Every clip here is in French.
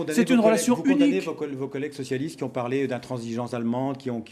C'est une relation vous condamnez unique. vos collègues socialistes qui ont parlé d'intransigeance allemande, qui ont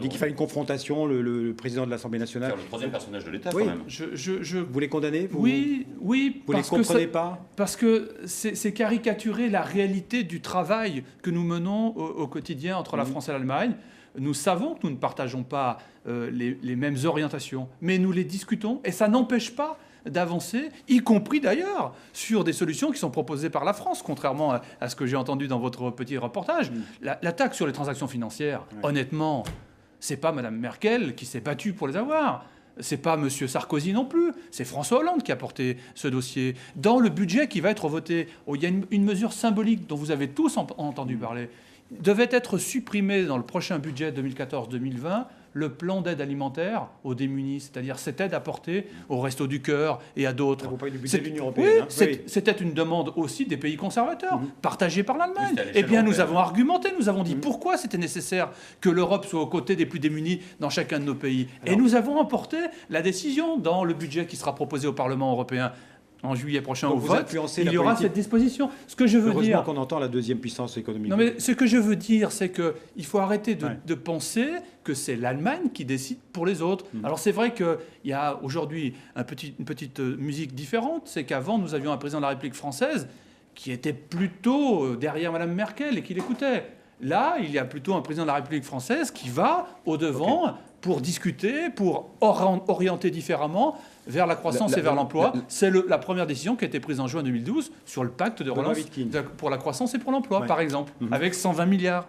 dit qu'il fallait une confrontation, le président de l'Assemblée nationale. Faire le troisième personnage de l'État, Oui. quand même. Vous les condamnez Oui, Vous les comprenez pas? Parce que c'est caricaturer la réalité du travail que nous menons au quotidien entre la France et l'Allemagne. Nous savons que nous ne partageons pas les mêmes orientations, mais nous les discutons et ça n'empêche pas d'avancer, y compris d'ailleurs sur des solutions qui sont proposées par la France, contrairement à ce que j'ai entendu dans votre petit reportage. La taxe sur les transactions financières, honnêtement, c'est pas Mme Merkel qui s'est battue pour les avoir. C'est pas M. Sarkozy non plus, c'est François Hollande qui a porté ce dossier. Dans le budget qui va être voté, il y a une mesure symbolique dont vous avez tous entendu parler. Devait être supprimé dans le prochain budget 2014-2020 le plan d'aide alimentaire aux démunis, c'est-à-dire cette aide apportée aux Restos du Cœur et à d'autres. Vous parlez du budget de l'Union européenne. Oui, c'était une demande aussi des pays conservateurs, partagée par l'Allemagne. Oui, Eh bien, nous avons argumenté, nous avons dit pourquoi c'était nécessaire que l'Europe soit aux côtés des plus démunis dans chacun de nos pays. Et nous avons emporté la décision dans le budget qui sera proposé au Parlement européen en juillet prochain au vote, il y aura cette disposition. Ce que je veux dire... Heureusement qu'on entend la deuxième puissance économique. Non, mais ce que je veux dire, c'est qu'il faut arrêter de penser que c'est l'Allemagne qui décide pour les autres. Alors c'est vrai qu'il y a aujourd'hui une petite musique différente, c'est qu'avant, nous avions un président de la République française qui était plutôt derrière Mme Merkel et qui l'écoutait. Là, il y a plutôt un président de la République française qui va au-devant pour discuter, pour orienter différemment vers la croissance et vers l'emploi. C'est la première décision qui a été prise en juin 2012 sur le pacte de relance pour la croissance et pour l'emploi, par exemple, avec 120 milliards.